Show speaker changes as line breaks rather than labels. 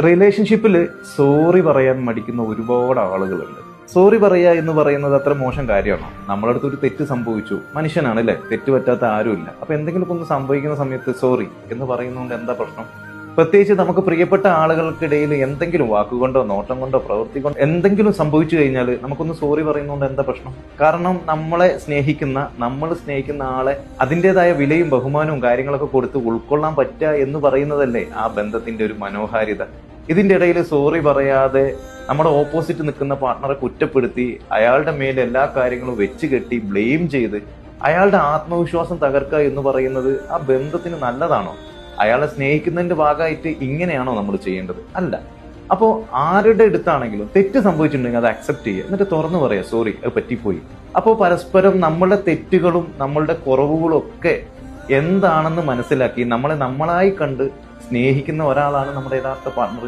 റിലേഷൻഷിപ്പിൽ സോറി പറയാൻ മടിക്കുന്ന ഒരുപാട് ആളുകളുണ്ട്. സോറി പറയുക എന്ന് പറയുന്നത് അത്ര മോശം കാര്യമാണോ? നമ്മളടുത്ത് ഒരു തെറ്റ് സംഭവിച്ചു, മനുഷ്യനാണ് അല്ലേ, തെറ്റ് പറ്റാത്ത ആരുമില്ല. അപ്പൊ എന്തെങ്കിലും ഒന്ന് സംഭവിക്കുന്ന സമയത്ത് സോറി എന്ന് പറയുന്നതുകൊണ്ട് എന്താ പ്രശ്നം? പ്രത്യേകിച്ച് നമുക്ക് പ്രിയപ്പെട്ട ആളുകൾക്കിടയിൽ എന്തെങ്കിലും വാക്കുകൊണ്ടോ നോട്ടം കൊണ്ടോ പ്രവൃത്തി കൊണ്ടോ എന്തെങ്കിലും സംഭവിച്ചു കഴിഞ്ഞാൽ നമുക്കൊന്ന് സോറി പറയുന്നതുകൊണ്ട് എന്താ പ്രശ്നം? കാരണം നമ്മൾ സ്നേഹിക്കുന്ന ആളെ അതിൻ്റെതായ വിലയും ബഹുമാനവും കാര്യങ്ങളൊക്കെ കൊടുത്ത് ഉൾക്കൊള്ളാൻ പറ്റുക എന്ന് പറയുന്നതല്ലേ ആ ബന്ധത്തിന്റെ ഒരു മനോഹാരിത. ഇതിന്റെ ഇടയിൽ സോറി പറയാതെ നമ്മുടെ ഓപ്പോസിറ്റ് നിൽക്കുന്ന പാർട്ണറെ കുറ്റപ്പെടുത്തി അയാളുടെ മേൽ എല്ലാ കാര്യങ്ങളും വെച്ച് കെട്ടി ബ്ലെയിം ചെയ്ത് അയാളുടെ ആത്മവിശ്വാസം തകർക്കുക എന്ന് പറയുന്നത് ആ ബന്ധത്തിന് നല്ലതാണോ? അയാളെ സ്നേഹിക്കുന്നതിന്റെ ഭാഗമായിട്ട് ഇങ്ങനെയാണോ നമ്മൾ ചെയ്യേണ്ടത്? അല്ല. അപ്പോ ആരുടെ അടുത്താണെങ്കിലും തെറ്റ് സംഭവിച്ചിട്ടുണ്ടെങ്കിൽ അത് അക്സെപ്റ്റ് ചെയ്യുക, എന്നിട്ട് തുറന്നു പറയാം സോറി, അത് പറ്റിപ്പോയി. അപ്പോൾ പരസ്പരം നമ്മളുടെ തെറ്റുകളും നമ്മളുടെ കുറവുകളും ഒക്കെ എന്താണെന്ന് മനസ്സിലാക്കി നമ്മളെ നമ്മളായി കണ്ട് സ്നേഹിക്കുന്ന ഒരാളാണ് നമ്മുടെ യഥാർത്ഥ പാർട്ണർ.